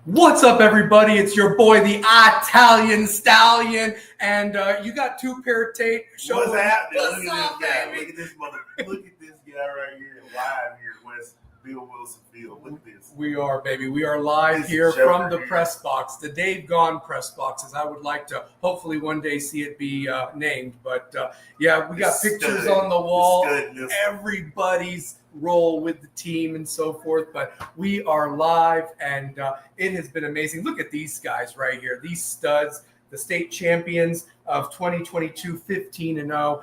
What's up, everybody? It's your boy, the Italian Stallion, and you got two pair of Tate. What's happening? What's Look at up, this guy. baby? Look at this mother. Look at this guy right here, live here at West Bill Wilson Field. Look at this. We are, baby. We are live This here joker from the here. press box, the Dave Gone press box, as I would like to hopefully one day see it be named. But yeah, we got The pictures stud. on the wall. The stud. Everybody's role with the team and so forth, but we are live, and it has been amazing. Look at these guys right here, these studs, the state champions of 2022, 15-0.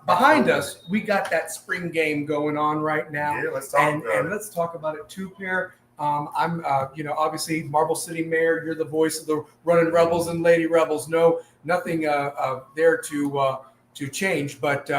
Behind us, we got that spring game going on right now. Yeah, let's talk about and it. let's talk about it. Two pair. I'm, obviously Marble City Mayor. You're the voice of the Running Rebels and Lady Rebels. No, nothing there to change, but.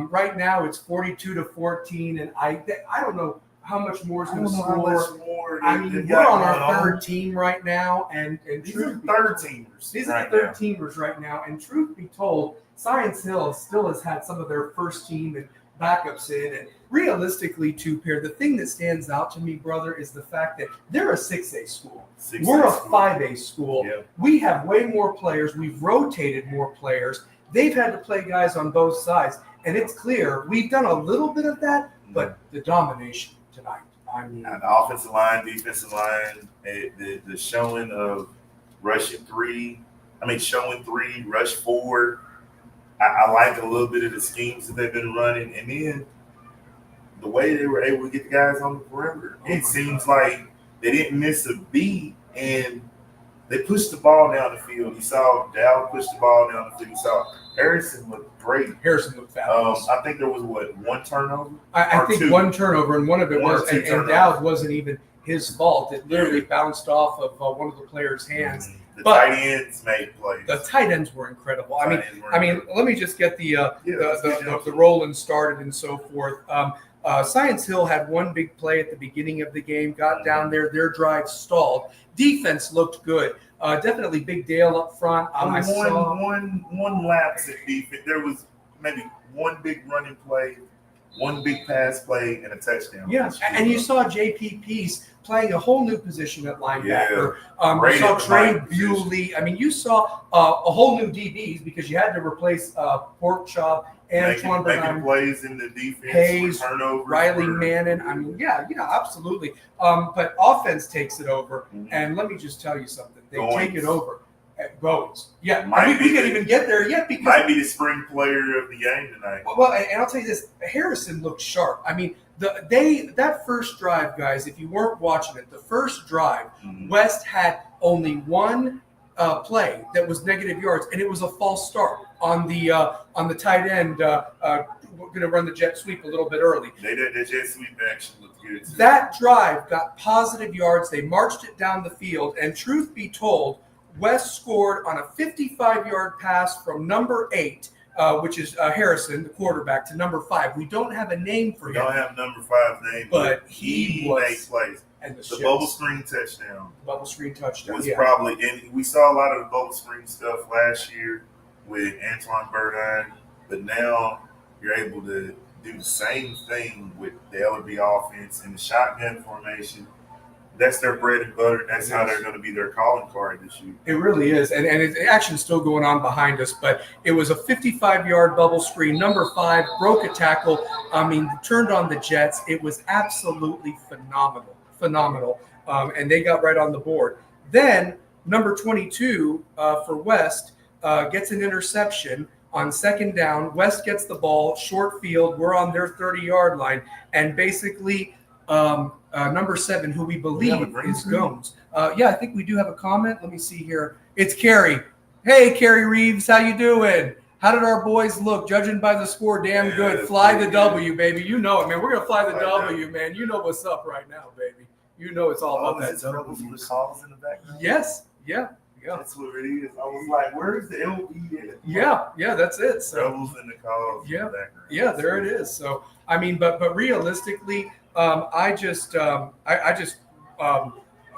Right now it's 42-14, and I don't know how much more is going to score. I mean, we're on our third team right now, and These are third teamers. These are the third teamers right now, and truth be told, Science Hill still has had some of their first team and backups in, and realistically, two pair. The thing that stands out to me, brother, is the fact that they're a 6A school. We're a 5A school. Yep. We have way more players. We've rotated more players. They've had to play guys on both sides. And it's clear we've done a little bit of that, but the domination tonight. I mean, And the offensive line, defensive line, the showing of showing three, rush four. I like a little bit of the schemes that they've been running, and then the way they were able to get the guys on the perimeter. It seems like they didn't miss a beat, and they pushed the ball down the field. You saw Dow push the ball down the field. You saw Harrison looked great. Harrison looked fabulous. I think there was one turnover. I think two. one turnover, and one of it One was, or two and turnovers. Dowd wasn't even his fault. It literally bounced off of one of the players' hands. The But tight ends made plays. the tight ends were incredible. I mean, let me just get the let's get it. the rolling started and so forth. Science Hill had one big play at the beginning of the game, got down there, their drive stalled. Defense looked good. Definitely Big Dale up front. I saw one lapse at defense. There was maybe one big running play, one big pass play, and a touchdown. Yeah, and you saw JP Peace playing a whole new position at linebacker. You Great saw at the Trey line position. Bewley. I mean, you saw a whole new DBs because you had to replace Pork Chop, Antoine making Bernard, plays in the defense, Hayes, turnovers, Riley Mannon. I mean, yeah, absolutely. But offense takes it over. Mhm. And let me just tell you something. They Goins. take it over. Goins. Yeah, Might we be can't the- even get there yet because might be the spring player of the game tonight. well, and I'll tell you this: Harrison looked sharp. I mean, that first drive, guys. If you weren't watching it, the first drive, Mhm. West had only one play that was negative yards, and it was a false start on the tight end. We're going to run the jet sweep a little bit early. They did the jet sweep action looked good too. That drive got positive yards. They marched it down the field, and truth be told, West scored on a 55-yard pass from number 8. Which is Harrison, the quarterback, to number 5. We don't have a name for We him. don't have number 5 name, But he was- made plays. And The bubble screen touchdown bubble screen touchdown. was Yeah. probably, and we saw a lot of the bubble screen stuff last year with Antoine Bernard, but now you're able to do the same thing with the LB offense in the shotgun formation. That's their bread and butter. That's how they're going to be their calling card this year. It really is. And action's still going on behind us, but it was a 55-yard bubble screen. Number 5 broke a tackle. I mean, turned on the Jets. It was absolutely phenomenal. And they got right on the board. Then number 22 for West gets an interception on second down. West gets the ball, short field. We're on their 30-yard line. And basically number 7, who we believe is Gomes. Yeah, I think we do have a comment. Let me see here. It's Carrie. Hey, Carrie Reeves, how you doing? How did our boys look? Judging by the score, damn good. Fly the W, baby. You know it, man. We're going to fly the W, man. You know what's up right now, baby. You know it's all about that Rebels with the calls in the background. Yes. Yeah. That's what it is. I was like, where's the LB at? Yeah, that's it. So Rebels in the calls in the background. yeah, there it is. So I mean, but realistically,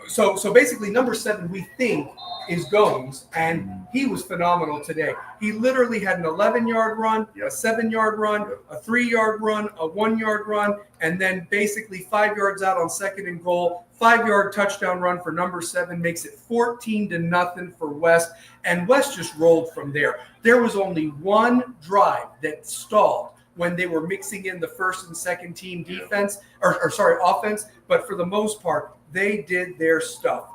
so basically number 7 we think is Gomes, and he was phenomenal today. He literally had an 11-yard run, a 7-yard run, a 3-yard run, a 1-yard run, and then basically 5 yards out on second and goal, 5-yard touchdown run for number 7 makes it 14-0 for West, and West just rolled from there. There was only one drive that stalled when they were mixing in the first and second team defense, offense, but for the most part, they did their stuff.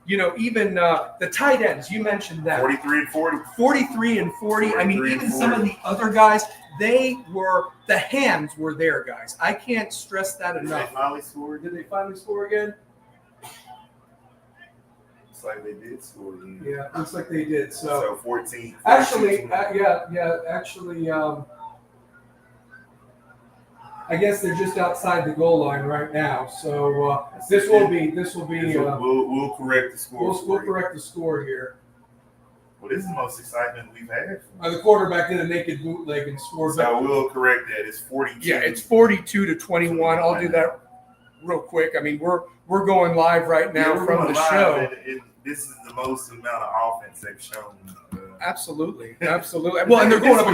Even the tight ends, you mentioned that. 43 and 40. 43 and 40. I mean, even some of the other guys, the hands were there, guys. I can't stress that enough. Did they finally score? Did they finally score again? Looks like they did score again. Yeah, looks like they did. So 14. Actually, I guess they're just outside the goal line right now. So this will be. We'll correct the score. We'll correct the score here. Well, this is the most excitement we've had. The quarterback did a naked bootleg and scored. So we'll correct that. It's 42. Yeah, it's 42-21. I'll do that real quick. I mean, we're going live right now from the show. And this is the most amount of offense they've shown. Absolutely. Well, and they're going up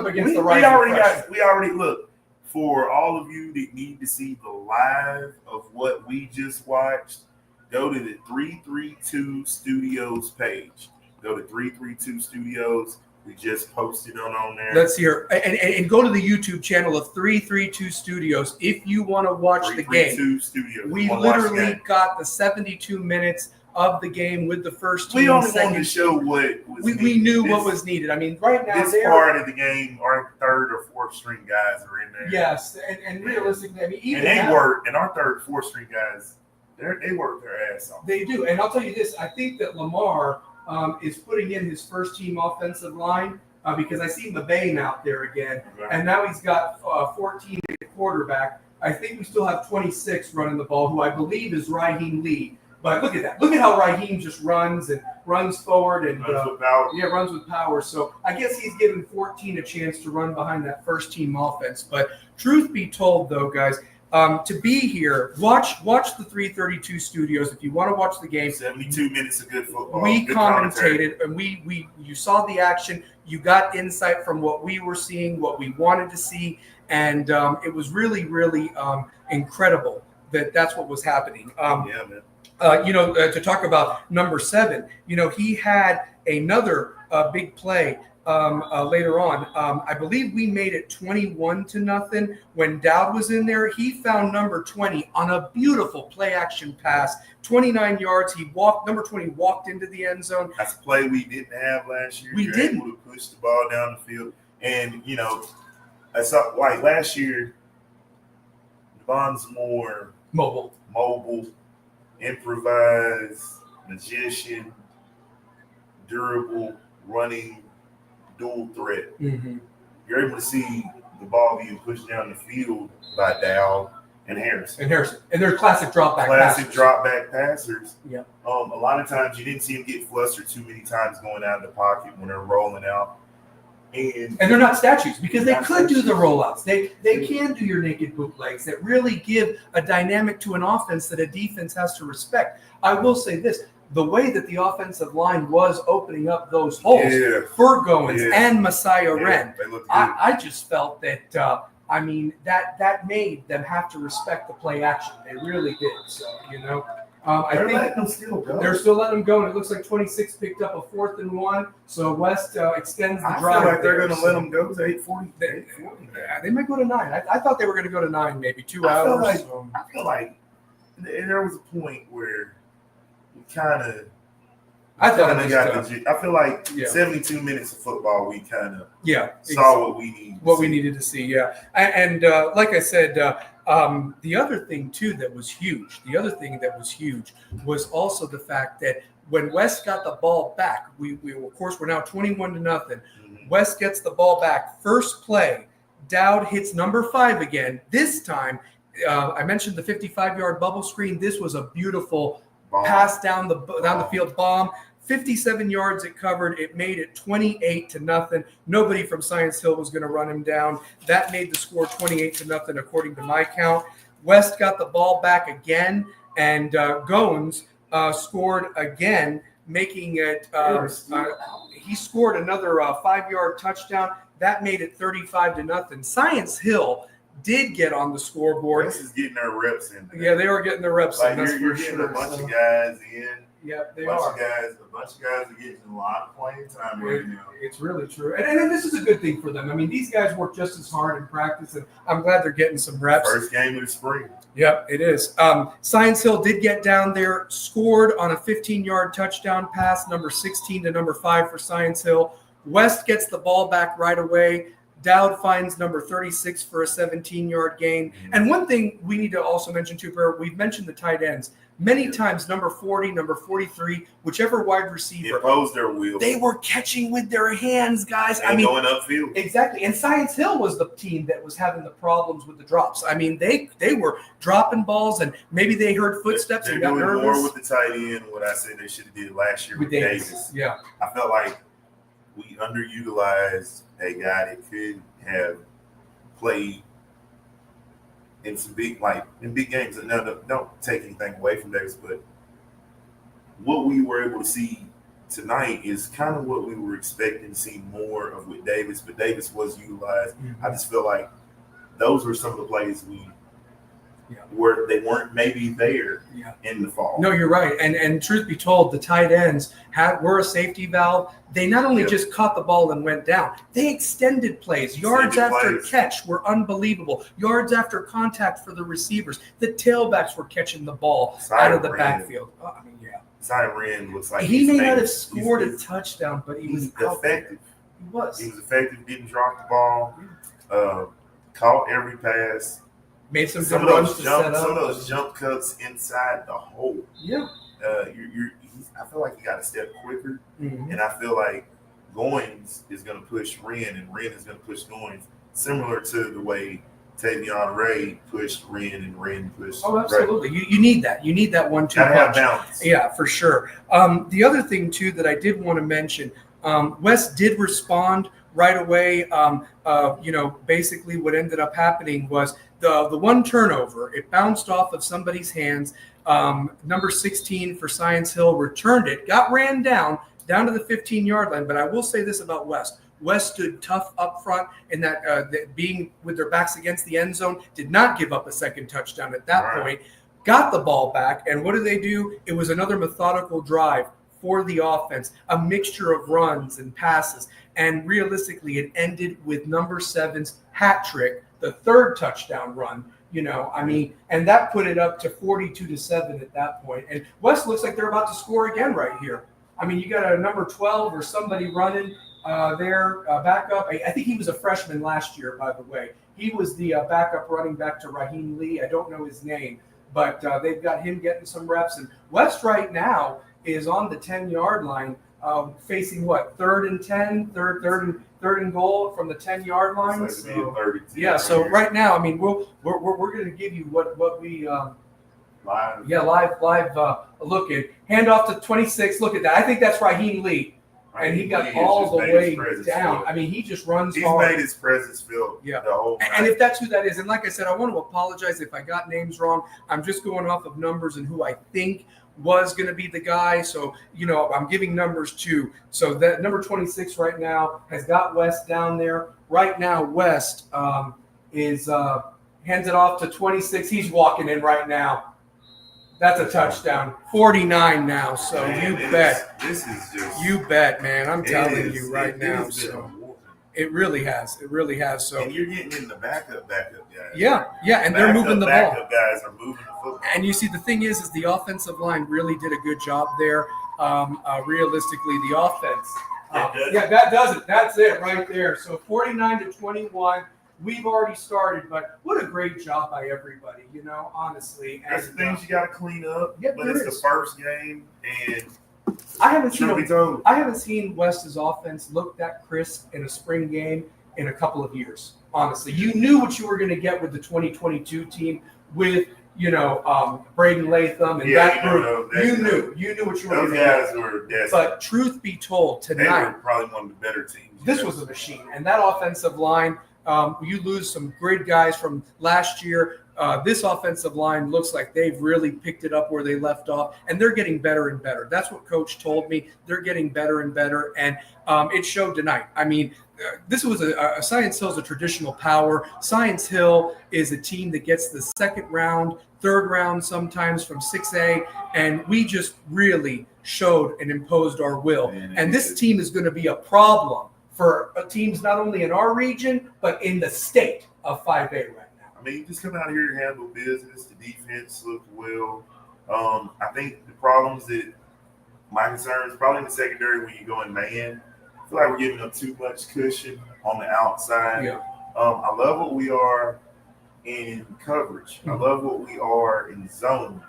against the right. We already look. For all of you that need to see the live of what we just watched, go to the 332 Studios page. Go to 332 Studios. We just posted on there. Let's hear and go to the YouTube channel of 332 Studios if you want to watch the game. Studios. We literally got the 72 minutes of the game with the first team. We only wanted to show what was needed. We knew what was needed. I mean, right now, this part of the game, our third or fourth string guys are in there. Yes, and realistically, I mean, even and our third, fourth string guys, they work their ass off. They do, and I'll tell you this: I think that Lamar is putting in his first team offensive line because I see Mabane out there again, and now he's got 14 at quarterback. I think we still have 26 running the ball, who I believe is Raheem Lee. But look at that. Look at how Raheem just runs forward and runs with power. So I guess he's giving 14 a chance to run behind that first team offense. But truth be told, though, guys, to be here, watch the 332 Studios if you want to watch the game. 72 minutes of good football. We commentated, and you saw the action. You got insight from what we were seeing, what we wanted to see, and it was really, really incredible that's what was happening. Man. To talk about number 7, he had another big play later on. I believe we made it 21-0 when Dowd was in there. He found number 20 on a beautiful play action pass, 29 yards. Number 20 walked into the end zone. That's a play we didn't have last year. We didn't. Able to push the ball down the field. And, I saw, like last year, Devon's more mobile, improvise, magician, durable, running, dual threat. Mm-hmm. You're able to see the ball being pushed down the field by Dow and Harrison. And they're classic drop back passers. Yeah. A lot of times you didn't see them get flustered too many times going out of the pocket when they're rolling out. And they're not statues because they could do the rollouts. They can do your naked bootlegs that really give a dynamic to an offense that a defense has to respect. I will say this. The way that the offensive line was opening up those holes for Goins and Messiah Wren, I just felt that, that made them have to respect the play action. They really did. So, I think letting them still go. They're still letting them go, and it looks like 26 picked up a 4th and 1. So West extends the drive. I feel like they're going to let them go to 8:40. They might go to 9. I thought they were going to go to 9, maybe 2 hours. I feel like there was a point where we kind of. I feel like 72 minutes of football, we kind of saw what we needed. What we needed to see, yeah. And like I said, the other thing too that was huge. The other thing that was huge was also the fact that when West got the ball back, we of course we're now 21-0. Mm-hmm. West gets the ball back. First play, Dowd hits number 5 again. This time, I mentioned the 55-yard bubble screen. This was a beautiful pass down the field bomb. 57 yards it covered. It made it 28-0. Nobody from Science Hill was going to run him down. That made the score 28-0 according to my count. West got the ball back again, and Goins scored again, making it. He scored another 5-yard touchdown. That made it 35-0. Science Hill did get on the scoreboard. West is getting their reps in. Yeah, they are getting their reps like in. That's you're for getting sure. a bunch of guys in. Yeah, they a bunch are. Of guys, a bunch of guys are getting a lot of playing time right now. It's really true. And this is a good thing for them. I mean, these guys work just as hard in practice, and I'm glad they're getting some reps. First game of the spring. Yep, it is. Science Hill did get down there, scored on a 15-yard touchdown pass, number 16 to number 5 for Science Hill. West gets the ball back right away. Dowd finds number 36 for a 17-yard gain. Mm-hmm. And one thing we need to also mention too, Bear, we've mentioned the tight ends. Many times, number 40, number 43, whichever wide receiver, imposed their wheels. They were catching with their hands, guys. And going upfield. Exactly. And Science Hill was the team that was having the problems with the drops. I mean, they were dropping balls, and maybe they heard footsteps and got nervous. They're doing more with the tight end what I said they should have did last year with Davis. Yeah. I felt like we underutilized a guy that could have played in some big games. No, don't take anything away from Davis, but what we were able to see tonight is kind of what we were expecting to see more of with Davis, but Davis was utilized. Mm-hmm. I just feel like those were some of the plays where they weren't maybe there in the fall. No, you're right. And truth be told, the tight ends were a safety valve. They not only just caught the ball and went down, they extended plays. Yards after catch were unbelievable. Yards after contact for the receivers. The tailbacks were catching the ball out of the backfield. I mean, Siren looks like he may not have scored a touchdown, but he was effective. He was effective, didn't drop the ball, caught every pass. Made some good runs to set up. Some of those jump cuts inside the hole. Yeah. I feel like he got to step quicker, mm-hmm. and I feel like Goins is going to push Wren, and Wren is going to push Goins, similar to the way Tavion Ray pushed Wren and Wren pushed. Oh, absolutely. You need that. You need that 1-2 punch. Have balance. Yeah, for sure. The other thing too that I did want to mention, West did respond right away. Basically what ended up happening was the one turnover. It bounced off of somebody's hands. Number 16 for Science Hill returned it, ran down to the 15-yard line. But I will say this about West. West stood tough up front in that being with their backs against the end zone, did not give up a second touchdown at that point, got the ball back. And what did they do? It was another methodical drive for the offense, a mixture of runs and passes. And realistically, it ended with number 7's hat trick, the third touchdown run. And that put it up to 42-7 at that point. And West looks like they're about to score again right here. I mean, you got a number 12 or somebody running there, backup. I think he was a freshman last year, by the way. He was the backup running back to Raheem Lee. I don't know his name, but they've got him getting some reps. And West right now is on the 10-yard line, facing what, 3rd and 10, third and goal from the 10-yard line. So right now, I mean, we're going to give you what we live look at. Hand off to 26. Look at that. I think that's Raheem Lee. And he got all the way down. I mean, he just runs hard. He's made his presence feel the whole night. And if that's who that is, and like I said, I want to apologize if I got names wrong. I'm just going off of numbers and who I think was going to be the guy. So, I'm giving numbers too. So that number 26 right now has got West down there. Right now, West is hands it off to 26. He's walking in right now. That's a touchdown. 49 now. So man, bet. This is just. You bet, man. I'm telling you right now. So it really has. It really has. So. And you're getting in the backup guys. Yeah, and they're moving the ball. Backup guys are moving the football. And you see, the thing is the offensive line really did a good job there. Realistically, the offense. That does it. That's it right there. So 49-21. We've already started, but what a great job by everybody, honestly. There's things you got to clean up, but it's the first game, and I haven't seen West's offense look that crisp in a spring game in a couple of years, honestly. You knew what you were going to get with the 2022 team with, Braden Latham and that group. You knew what you were going to get. Those guys were desperate. But truth be told, tonight, they were probably one of the better teams. This was a machine, and that offensive line. You lose some great guys from last year. This offensive line looks like they've really picked it up where they left off, and they're getting better and better. That's what Coach told me. They're getting better and better, and it showed tonight. I mean, this was a Science Hill is a traditional power. Science Hill is a team that gets the second round, third round sometimes from 6A, and we just really showed and imposed our will. And this team is going to be a problem for teams not only in our region but in the state of 5A right now. I mean, you just come out here and handle business. The defense looked well. I think the problems that my concerns probably in the secondary when you go in man. I feel like we're giving up too much cushion on the outside. Yeah. I love what we are in coverage. I love what we are in zone.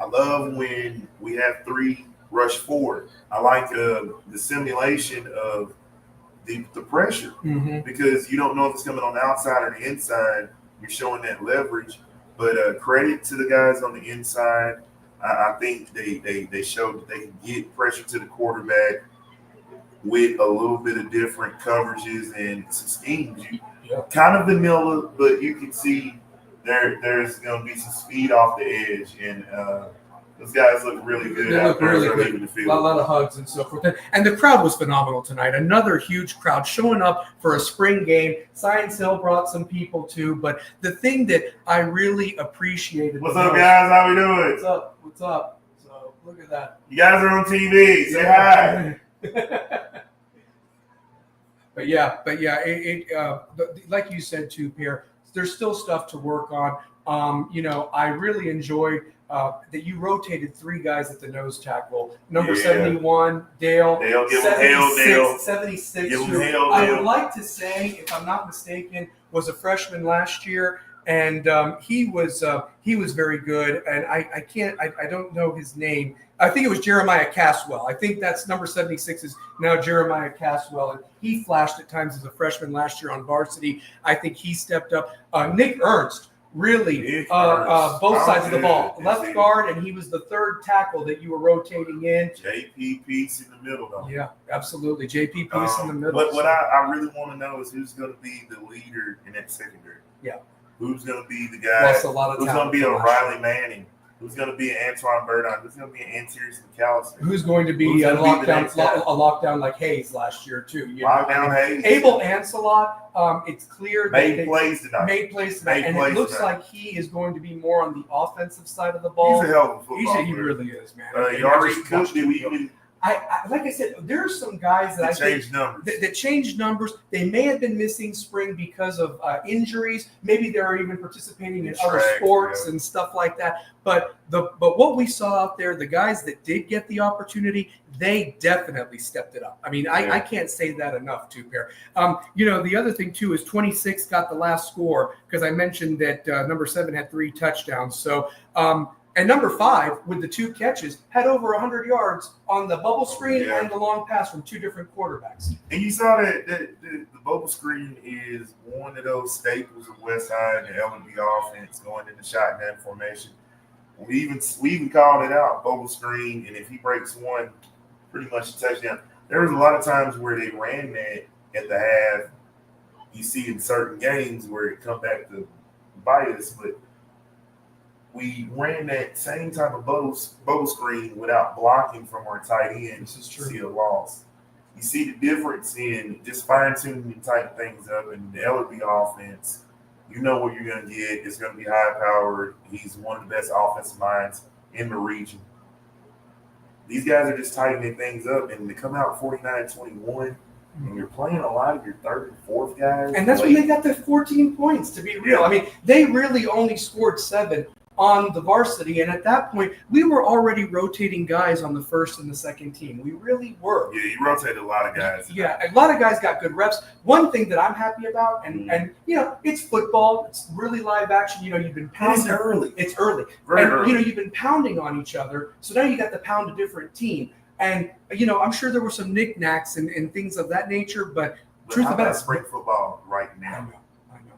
I love when we have 3 rush forward. I like the simulation of the pressure because you don't know if it's coming on the outside or the inside. You're showing that leverage. But credit to the guys on the inside. I think they showed that they can get pressure to the quarterback with a little bit of different coverages and some schemes. Kind of vanilla, but you can see there's going to be some speed off the edge, and those guys look really good. They look really good. Leaving the field. A lot of hugs and so forth. And the crowd was phenomenal tonight. Another huge crowd showing up for a spring game. Science Hill brought some people too, but the thing that I really appreciated. What's up, guys? How we doing? What's up? What's up? So look at that. You guys are on TV. Say hi. But yeah, like you said too, Pierre, there's still stuff to work on. I really enjoyed that you rotated 3 guys at the nose tackle. Number 71, Dale. Dale, give him hell, Dale. 76, give him who hell, I Dale. would like to say, if I'm not mistaken, was a freshman last year. And he was very good. And I don't know his name. I think it was Jeremiah Caswell. I think that's number 76 is now Jeremiah Caswell. And he flashed at times as a freshman last year on varsity. I think he stepped up. Nick Ernst, really, both sides of the ball. Left guard, and he was the 3rd tackle that you were rotating in. JP Peace in the middle, though. Yeah, absolutely. JP Peace in the middle. What I really want to know is who's going to be the leader in that secondary. Yeah. Who's going to be the guy? Who's going to be a Riley Manning? Who's going to be an Antoine Burdine? Who's going to be an Antirius McAllister? Who's going to be a lockdown like Hayes last year, too? Lockdown Hayes. Abel Ancelot, it's clear that made plays tonight. And it looks like he is going to be more on the offensive side of the ball. He's a hell of a football player. He really is, man. Yardage coach, I like I said, there are some guys that change numbers. They may have been missing spring because of injuries. Maybe they're even participating in other sports and stuff like that. But what we saw out there, the guys that did get the opportunity, they definitely stepped it up. I mean, I can't say that enough, too, Pierre. The other thing too is 26 got the last score because I mentioned that number 7 had 3 touchdowns. So. And number 5, with the 2 catches, had over 100 yards on the bubble screen and the long pass from 2 different quarterbacks. And you saw that the bubble screen is one of those staples of West Side and the L&B offense going into shotgun formation. We even called it out, bubble screen, and if he breaks one, pretty much a touchdown. There was a lot of times where they ran that at the half. You see in certain games where it come back to bite us, but we ran that same type of bubble screen without blocking from our tight end. This is true. See a loss. You see the difference in just fine-tuning and tighten things up in the LB offense. You know what you're going to get. It's going to be high-powered. He's one of the best offensive minds in the region. These guys are just tightening things up, and they come out 49-21, and you're playing a lot of your 3rd and 4th guys. And that's when they got the 14 points, to be real. I mean, they really only scored 7 on the varsity, and at that point, we were already rotating guys on the 1st and the 2nd team. We really were. Yeah, you rotated a lot of guys. Yeah, a lot of guys got good reps. One thing that I'm happy about, and it's football. It's really live action. You've been pounding. It's early. It's early. Very early. You've been pounding on each other, so now you got to pound a different team. And, I'm sure there were some knickknacks and things of that nature, but truth of about spring football right now? I know.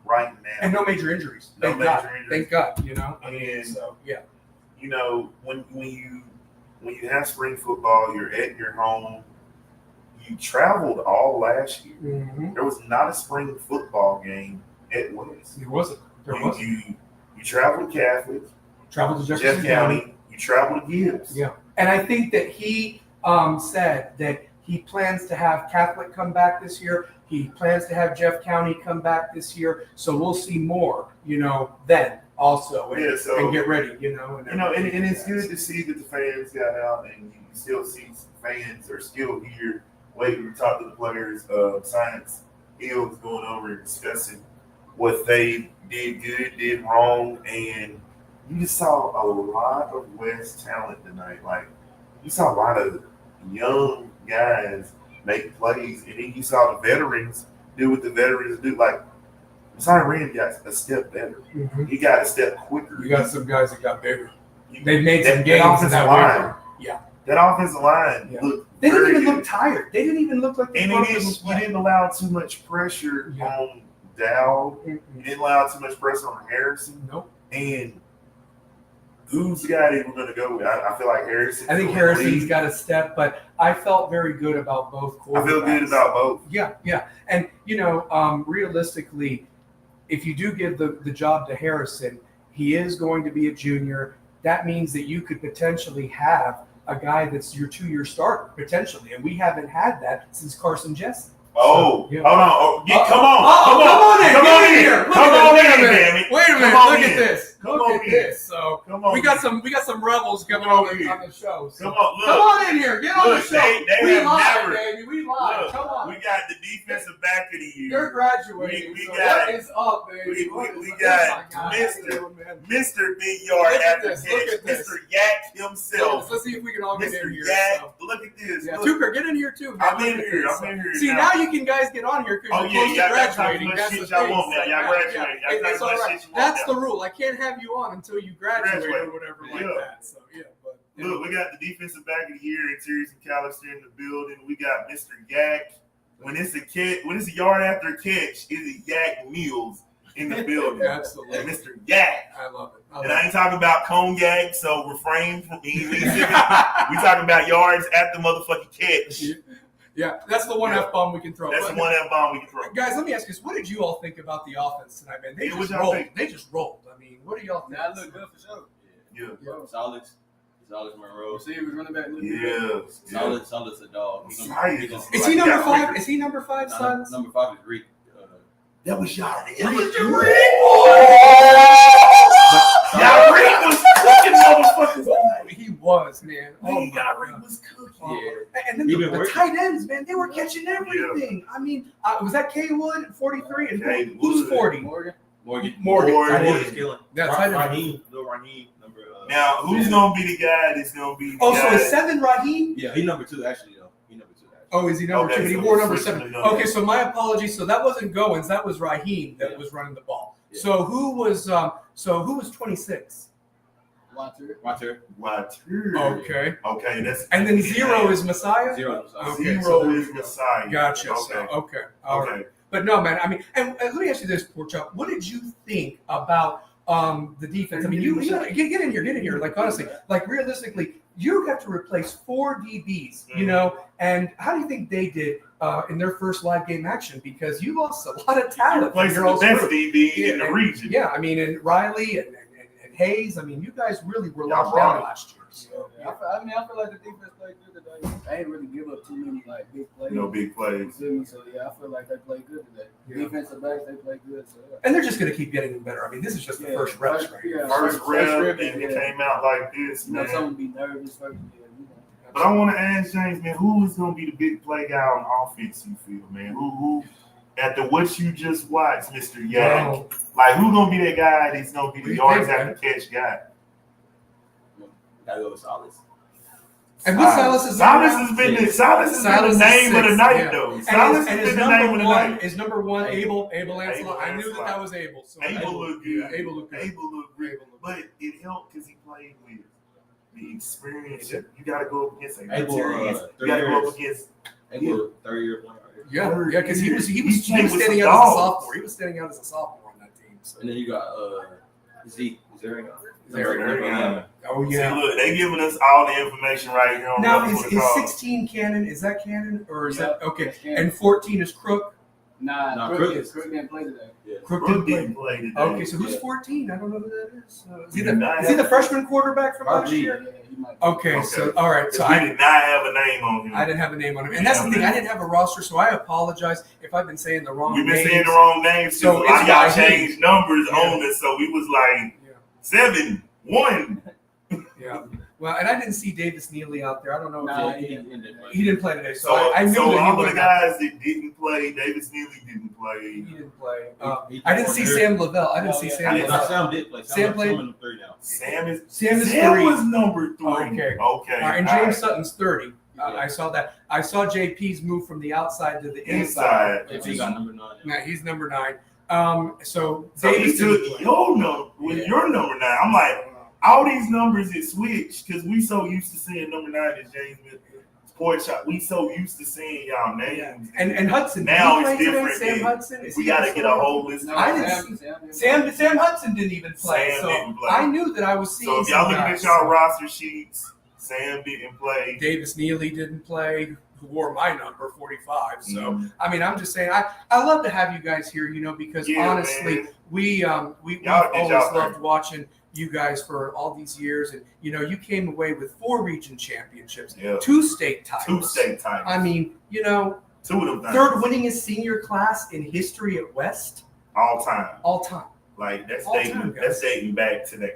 Right now. And no major injuries. Thank God. And so, yeah. When you have spring football, you're at your home. You traveled all last year. Mm-hmm. There was not a spring football game at West. It wasn't. You traveled Catholic. Traveled to Jeff County. You traveled to Gibbs. Yeah. And I think that he said that he plans to have Catholic come back this year. He plans to have Jeff County come back this year, so we'll see more, then also, and get ready, and it's good to see that the fans got out, and you still see some fans are still here waiting to talk to the players. Science Hill was going over and discussing what they did good, did wrong, and you just saw a lot of West talent tonight. Like, you saw a lot of young guys make plays, and then you saw the veterans do what the veterans do. Like, Zion Rand got a step better. Mm-hmm. He got a step quicker. You got some guys that got bigger. They've made some games in that line. Yeah. That offensive line looked They didn't even good. look tired. They didn't even look like they And you didn't allow too much pressure on Dow. You didn't allow too much pressure on Harrison. Nope. And who's the guy that we're going to go with? I feel like Harrison. I think Harrison's got a step, but I felt very good about both quarterbacks. I feel good about both. Yeah. And, realistically, if you do give the job to Harrison, he is going to be a junior. That means that you could potentially have a guy that's your 2-year starter, potentially. And we haven't had that since Carson Jesse. Oh, so, hold on. Come on. Come on in here. Come on in, damn it. Wait a minute. Look at this. Look at this. So come on. We got some rebels coming on the show. So. Come on, look. Come on in here. Get on the show. We live, baby. We live. Come on. We got the defensive back of the year. You're graduating. We so got what is up, baby? We got Mr. Big Yard after catch, Mr. Yak himself. Let's see if we can all get in here. Look at this. Yeah, Tucker, get in here too. Man. I'm in here. See, now you can guys get on here because you're close to graduating. That's the thing. Y'all graduating. That's all right. That's the rule. I can't have you on until you graduate or whatever like that. So but look, we got the defensive back of the year, Interiors and McAllister in the building. We got Mr. Yak. When it's a yard after a catch, it's Yak Meals in the building. Absolutely. And Mr. Yak. I love it. I ain't talking about cognac, so refrain from eating. We talking about yards after motherfucking catch. Yeah, that's the one F-bomb we can throw. That's the one F-bomb we can throw. Guys, let me ask you this. What did you all think about the offense tonight, man? They just rolled. I mean, what do y'all think? That looked good for sure. Yeah. Solid Monroe. Receivers, running back. Solid's a dog. Is he number 5? Is he number 5, Sons? Number 5 is Reed. That was y'all. Y'all Reed was cooking, motherfuckers. He was, man. Y'all Reed was cooking. Yeah. And then the tight ends, man, they were catching everything. I mean, was that K Wood at 43? And who's 40? Morgan. He's killing. That's Raheem. Number. Now, who's gonna be the guy that's gonna be? So is 7 Raheem? Yeah, he's number 2 actually. Oh, is he number 2? But he wore number 7. Okay, so my apologies. So that wasn't Goins. That was Raheem that was running the ball. Yeah. So who was 26? Water. Okay. That's and then 0 is Messiah. 0 is Messiah. Okay, 0 is Messiah. Gotcha. Okay. Okay. All right. But no, man. I mean, and let me ask you this, Porchop. What did you think about the defense? I mean, you get in here. Like honestly, like realistically, you have to replace 4 DBs. And how do you think they did in their first live game action? Because you lost a lot of talent. Replacing the best DB in the region. Yeah, I mean, and Riley and Hayes. I mean, you guys really were locked down last year. So, I feel like the defense played good today. I ain't really give up too many big plays. No big plays. So I feel like they played good today. Yeah. Defensive backs, they played good. So, and they're just going to keep getting better. I mean, this is just the first reps, right? Yeah, first rep, and it came out like this, man. Someone be nervous first. But I want to ask James, man, who is going to be the big play guy on offense? You feel, man? Who? After what you just watched, Mr. Yak, like who gonna be that guy that's gonna be the yards after catch guy? Gotta go with Salas. And what Salas has been the name of the night, though. Salas has been the name of the night. Is number 1 Abel Ancelot? I knew that was Abel. So Abel looked good. Abel looked good. But it helped because he played with the experience. You got to go up against Abel. You got to go up against Abel, 3rd-year player. Yeah, because he was standing out as a sophomore. He was standing out as a sophomore on that team. So. And then you got Zeke. Oh yeah. See, look, they giving us all the information right here. On now is 16 canon? Is that canon or is that okay? And 14 is Crook? Nah, Crooked Crooked. didn't play today. Yeah. Crook Brook didn't didn't play. play today. Okay, so who's Yeah. 14? I don't know who that is. Is he Did not the have- freshman quarterback from last RG. year? Yeah, he might. Okay, Okay. so all right, so we I did not have a name on him. I didn't have a name on him, and that's the thing. I didn't have a roster, so I apologize if I've been saying the wrong We've been names. saying the wrong names, So so a lot of it's y'all YG. changed numbers Yeah. on us, so we was like Yeah. 7, 1. Yeah. Well, and I didn't see Davis Neely out there. I don't know. Nah, if He he, didn't play. he didn't play today, so So, I knew so that he all of the wouldn't. guys that didn't play, Davis Neely didn't He play. didn't play. He I didn't see Sam Lavelle. I didn't Oh, see yeah. Sam I didn't- Lavelle. Sam did play. Sam played? in the 3 now. Sam is Sam is 3. was number 3. Okay. Okay. All right, and all James right. Sutton's 30. Yeah. I saw that. I saw JP's move from the outside to the inside. Inside. He got number 9. Yeah, he's number 9. So So he Davis took didn't play. your number with Yeah. your number 9. I'm like, all these numbers is switched because we so used to seeing number 9 as James Smith. Pork chop. We so used to seeing y'all names. And Hudson. Now did he it's play today? different, Sam man. Hudson. Is We he got to also- get a whole list. No, I didn't Sam Hudson didn't even play. Sam so didn't play. I knew that I was seeing. So if y'all some looking guys. at y'all roster sheets, Sam didn't play. Davis Neely didn't play, who wore my number 45. So Mhm. I mean, I'm just saying, I love to have you guys here, because Yeah, honestly, man. we've Y'all did always y'all loved thing. watching you guys for all these years, and you came away with 4 region championships, Yeah. 2 state 2 titles. state titles. I mean, 2 of them things. 3rd winningest senior class in history at West all time. all time. Like that's All dating. time, guys. That's dating back to the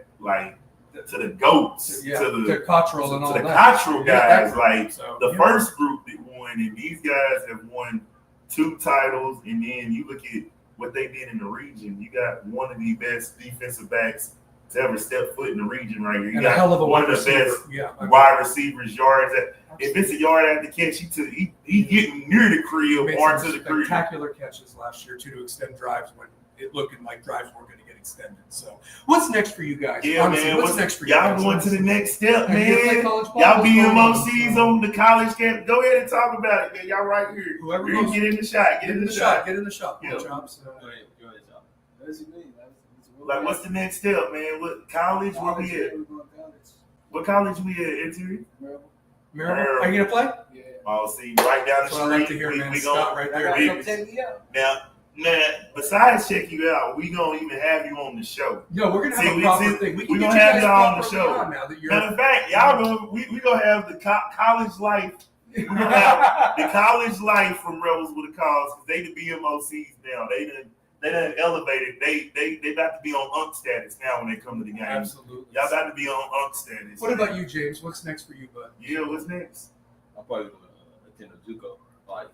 to the goats, Yeah, to the Cottrell and all to the that. Cottrell Yeah, guys. Like So, the yeah. first group that won, and these guys have won 2 titles. And then you look at what they did in the region. You got one of the best defensive backs to ever step foot in the region right here. You And got a hell of a one wide of the receiver. best Yeah, I mean, wide receivers yards. If it's a yard after catch, he getting near the crib made or some to the crib. spectacular catches last year too to extend drives when it looked like drives weren't going to get extended. So, what's next for you guys? Yeah, Honestly, man. what's next for you? Y'all guys? going to the next step, And you play man. college ball? Y'all What's going on? BMOCs on the college camp. Go ahead and talk about it, man. Y'all right here. Whoever You goes, get in the shot. Get in the shot. Get in the shot. Yeah. Good job. So, Go ahead, y'all. That's what you mean. Like, what's the next step, man? What college? Where we at? What college we at? Interior? Maryville, are you gonna play? Yeah. Oh, see, right down the That's street. what I like to hear, we, man. we Scott gonna, right I there. got we- come take me out. now, besides check you out, we gonna even have you on the show. No, we're gonna See, have a we- proper see, thing. We we can get gonna you have guys y'all on the properly show. on now that you're. Matter of fact, y'all gonna we gonna have the college life. We gonna have the college life from Rebels with a Cause because they the BMOCs now. They done elevated. They about to be on UNC status now when they come to the game. Absolutely. Y'all about to be on UNC status. What about you, James? What's next for you, bud? Yeah, what's next? I'm probably gonna attend a JUCO, like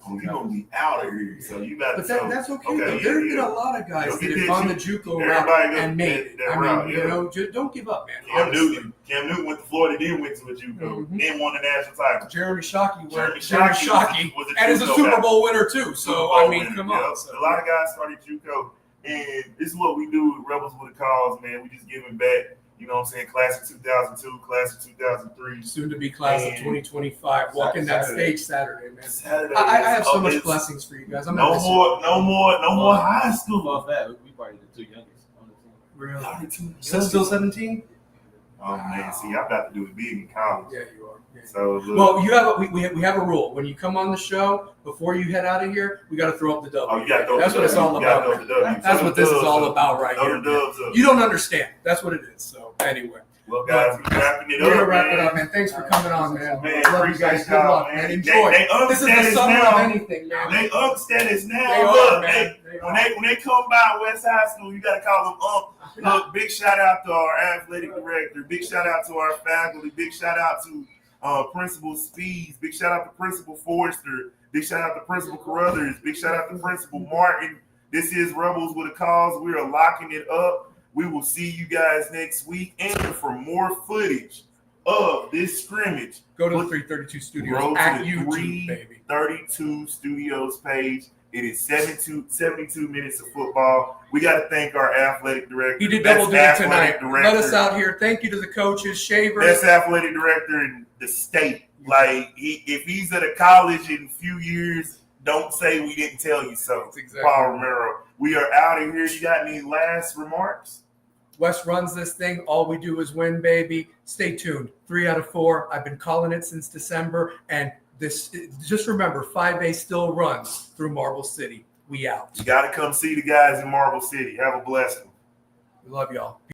Oh, you gonna be out of here, so you got to. But that's okay. Okay, though. yeah, There have been yeah. a lot of guys You'll that get have that gone the ju- JUCO route everybody and made it. that I route, mean, yeah. just don't give up, man. Cam Honestly. Newton went to Florida, then went to a JUCO, Mhm. then won the national title. Jeremy Shockey Jeremy Shockey was and is a JUCO Super guy. Bowl winner too. Super So Bowl I mean, winner, come yeah. on. So, A lot of guys started JUCO, and this is what we do with Rebels with a Cause, man. We just giving back. You know what I'm saying? Class of 2002, class of 2003. soon to be class of And 2025. Walking that Saturday. stage Saturday, man. Saturday. I have so much it's- blessings for you guys. I'm No gonna miss you. more high school. Above that, we probably the 2 youngest on the team. Really? Y'all the two Still 17? Oh man, see, I'm about to do it big in college. Yeah, you are. Yeah. So look, Well, we have a rule. When you come on the show, before you head out of here, we got to throw up the W. oh, you got to throw That's the what it's W. all You gotta about. throw the W. That's Throw what the this is dubs all up. about right Throw here. the dubs up. You don't understand. That's what it is. So anyway, Well, guys, we're wrapping it we're up. gonna wrap man. it up, man. Thanks for coming on, man. Man, Love you guys. appreciate Good luck, y'all, man. man. Enjoy. They This is the upstairs summer now. of anything, man. They up status now. They Look, are, man. They when are. they come by West High School, you gotta call them up. Look, big shout out to our athletic director. Big shout out to our faculty. Big shout out to Principal Speeds. Big shout out to Principal Forrester. Big shout out to Principal Carruthers. Big shout out to Principal Martin. This is Rebels with a Cause. We are locking it up. We will see you guys next week. And for more footage of this scrimmage, Go to the 332 Studios Go to at the YouTube, baby. 32 Studios page. It is 72 minutes of football. We got to thank our athletic director. He did best double duty athletic tonight. director, Let us out here. Thank you to the coaches, Shaver. Best athletic director in the state. Like, if he's at a college in a few years, don't say we didn't tell you so. That's exactly. Paul Romero. We are out of here. You got any last remarks? Wes runs this thing. All we do is win, baby. Stay tuned. 3 out of 4. I've been calling it since December, and Just remember, 5A still runs through Marble City. We out. You got to come see the guys in Marble City. Have a blessed one. We love y'all.